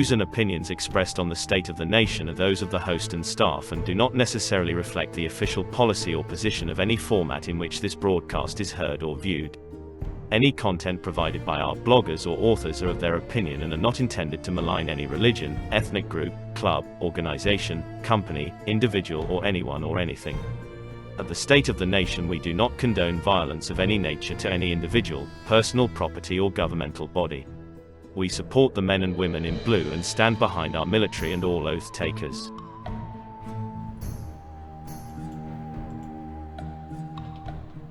views and opinions expressed on the State of the Nation are those of the host and staff and do not necessarily reflect the official policy or position of any format in which this broadcast is heard or viewed. Any content provided by our bloggers or authors are of their opinion and are not intended to malign any religion, ethnic group, club, organization, company, individual or anyone or anything. At the State of the Nation, we do not condone violence of any nature to any individual, personal property or governmental body. We support the men and women in blue and stand behind our military and all oath takers.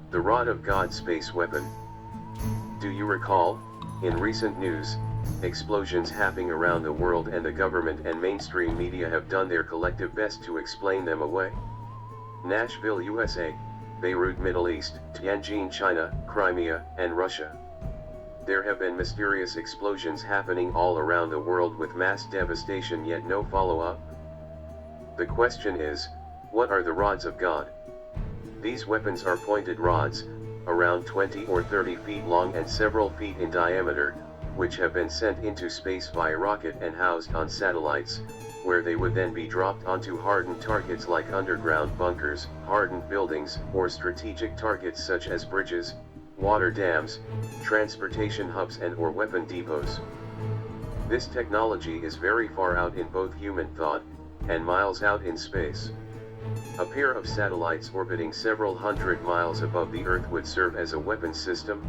The Rod of God space weapon. Do you recall, in recent news, explosions happening around the world and the government and mainstream media have done their collective best to explain them away? Nashville, USA, Beirut, Middle East, Tianjin, China, Crimea and Russia. There have been mysterious explosions happening all around the world with mass devastation, yet no follow-up. The question is, what are the rods of God? These weapons are pointed rods, around 20 or 30 feet long and several feet in diameter, which have been sent into space via rocket and housed on satellites, where they would then be dropped onto hardened targets like underground bunkers, hardened buildings, or strategic targets such as bridges, water dams, transportation hubs and/or weapon depots. This technology is very far out in both human thought, and miles out in space. A pair of satellites orbiting several hundred miles above the Earth would serve as a weapons system.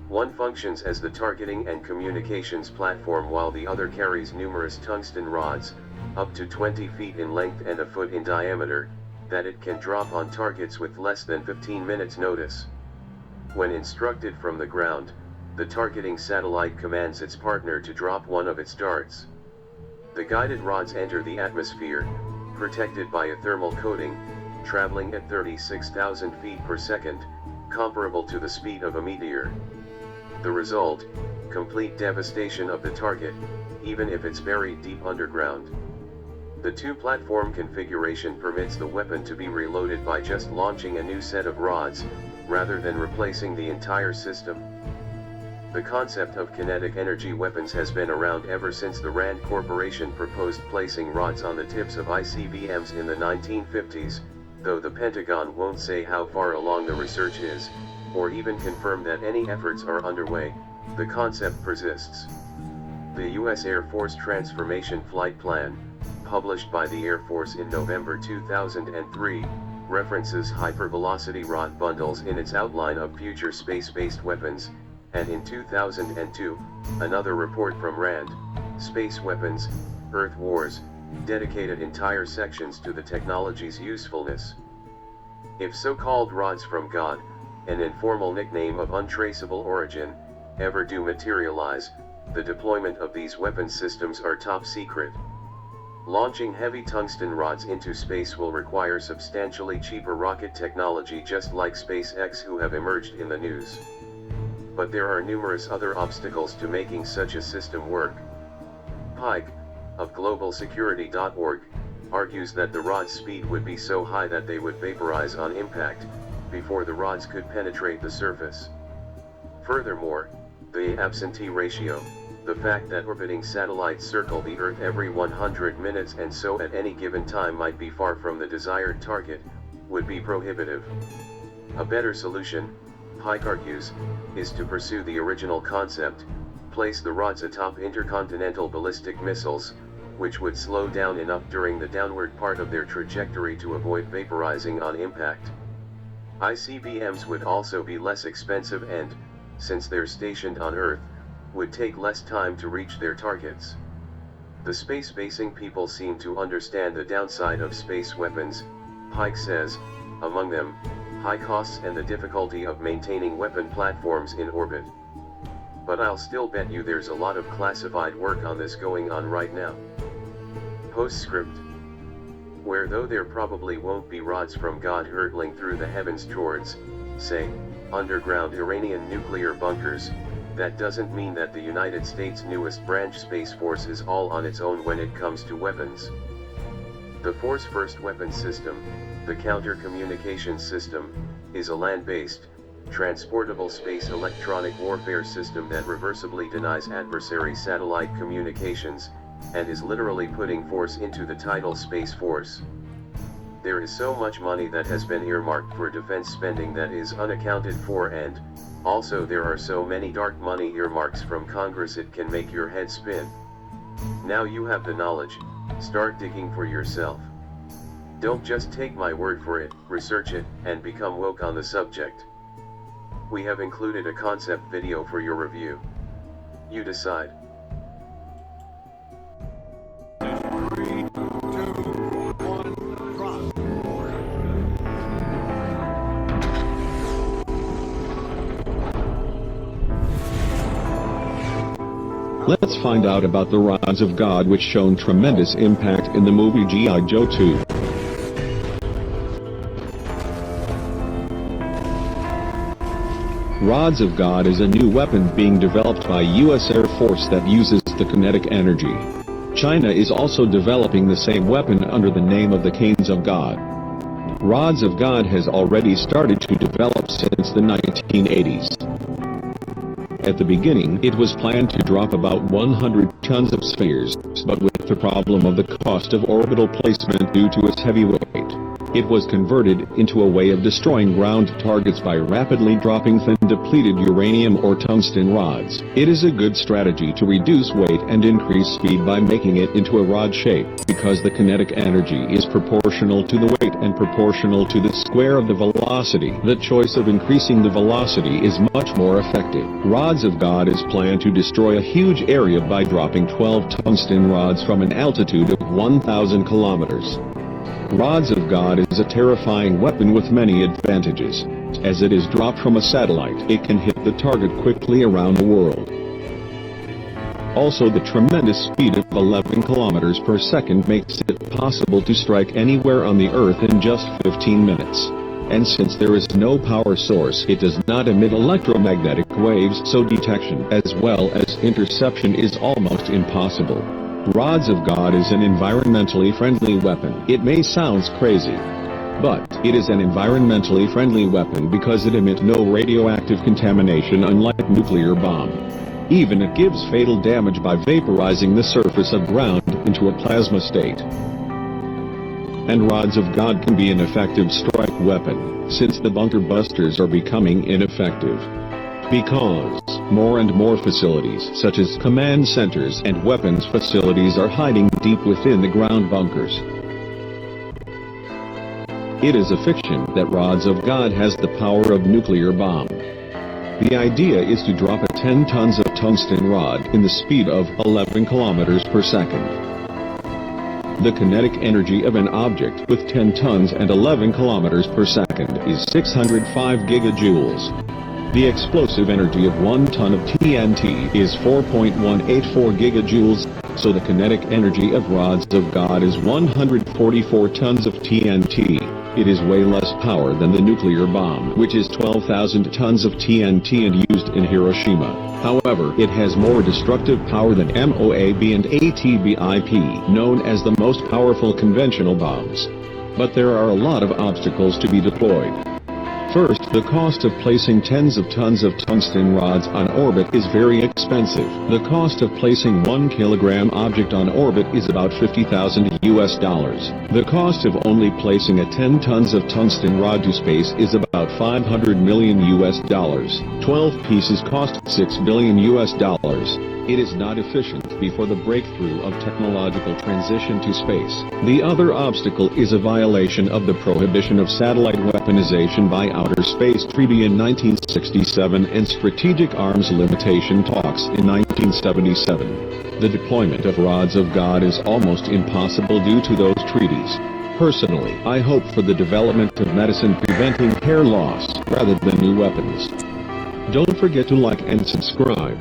One functions as the targeting and communications platform while the other carries numerous tungsten rods, up to 20 feet in length and a foot in diameter, that it can drop on targets with less than 15 minutes notice. When instructed from the ground, the targeting satellite commands its partner to drop one of its darts. The guided rods enter the atmosphere, protected by a thermal coating, traveling at 36,000 feet per second, comparable to the speed of a meteor. The result, complete devastation of the target, even if it's buried deep underground. The two-platform configuration permits the weapon to be reloaded by just launching a new set of rods, rather than replacing the entire system. The concept of kinetic energy weapons has been around ever since the Rand Corporation proposed placing rods on the tips of ICBMs in the 1950s, though the Pentagon won't say how far along the research is, or even confirm that any efforts are underway. The concept persists. The U.S. Air Force Transformation Flight Plan, published by the Air Force in November 2003, references hypervelocity rod bundles in its outline of future space-based weapons, and in 2002, another report from RAND, Space Weapons, Earth Wars, dedicated entire sections to the technology's usefulness. If so-called rods from God, an informal nickname of untraceable origin, ever do materialize, the deployment of these weapon systems are top secret. Launching heavy tungsten rods into space will require substantially cheaper rocket technology, just like SpaceX, who have emerged in the news. But there are numerous other obstacles to making such a system work. Pike, of globalsecurity.org, argues that the rod's speed would be so high that they would vaporize on impact, before the rods could penetrate the surface. Furthermore, the absentee ratio, the fact that orbiting satellites circle the Earth every 100 minutes and so at any given time might be far from the desired target, would be prohibitive. A better solution, Pike argues, is to pursue the original concept, place the rods atop intercontinental ballistic missiles, which would slow down enough during the downward part of their trajectory to avoid vaporizing on impact. ICBMs would also be less expensive and, since they're stationed on Earth, would take less time to reach their targets. The space-basing people seem to understand the downside of space weapons, Pike says, among them, high costs and the difficulty of maintaining weapon platforms in orbit. But I'll still bet you there's a lot of classified work on this going on right now. Postscript. Where though there probably won't be rods from God hurtling through the heavens towards, say, underground Iranian nuclear bunkers, that doesn't mean that the United States' newest branch Space Force is all on its own when it comes to weapons. The Force First weapon system, the counter-communications system, is a land-based, transportable space electronic warfare system that reversibly denies adversary satellite communications, and is literally putting force into the title Space Force. There is so much money that has been earmarked for defense spending that is unaccounted for, and also there are so many dark money earmarks from Congress it can make your head spin. Now you have the knowledge, start digging for yourself. Don't just take my word for it, research it, and become woke on the subject. We have included a concept video for your review. You decide. Let's find out about the rods of God which shown tremendous impact in the movie G.I. Joe 2. Rods of God is a new weapon being developed by U.S. Air Force that uses the kinetic energy. China is also developing the same weapon under the name of the Canes of God. Rods of God has already started to develop since the 1980s. At the beginning, it was planned to drop about 100 tons of spheres, but with the problem of the cost of orbital placement due to its heavy weight, it was converted into a way of destroying ground targets by rapidly dropping thin depleted uranium or tungsten rods. It is a good strategy to reduce weight and increase speed by making it into a rod shape, because the kinetic energy is proportional to the weight and proportional to the square of the velocity. The choice of increasing the velocity is much more effective. Rods of God is planned to destroy a huge area by dropping 12 tungsten rods from an altitude of 1,000 kilometers. Rods of God is a terrifying weapon with many advantages. As it is dropped from a satellite, it can hit the target quickly around the world. Also, the tremendous speed of 11 kilometers per second makes it possible to strike anywhere on the Earth in just 15 minutes. And since there is no power source, it does not emit electromagnetic waves, so detection as well as interception is almost impossible. Rods of God is an environmentally friendly weapon. It may sound crazy, but it is an environmentally friendly weapon because it emits no radioactive contamination, unlike nuclear bomb. Even it gives fatal damage by vaporizing the surface of ground into a plasma state. And rods of God can be an effective strike weapon, since the bunker busters are becoming ineffective. Because more and more facilities such as command centers and weapons facilities are hiding deep within the ground bunkers. It is a fiction that rods of God has the power of nuclear bomb. The idea is to drop a 10 tons of tungsten rod in the speed of 11 kilometers per second. The kinetic energy of an object with 10 tons and 11 kilometers per second is 605 gigajoules. The explosive energy of 1 ton of TNT is 4.184 gigajoules, so the kinetic energy of rods of God is 144 tons of TNT. It is way less power than the nuclear bomb, which is 12,000 tons of TNT and used in Hiroshima. However, it has more destructive power than MOAB and ATBIP, known as the most powerful conventional bombs. But there are a lot of obstacles to be deployed. First, the cost of placing tens of tons of tungsten rods on orbit is very expensive. The cost of placing 1 kilogram object on orbit is about $50,000 US. The cost of only placing a 10 tons of tungsten rod to space is about $500 million US. 12 pieces cost $6 billion US. It is not efficient before the breakthrough of technological transition to space. The other obstacle is a violation of the prohibition of satellite weaponization by Outer Space Treaty in 1967 and Strategic Arms Limitation Talks in 1977. The deployment of rods of God is almost impossible due to those treaties. Personally, I hope for the development of medicine preventing hair loss rather than new weapons. Don't forget to like and subscribe.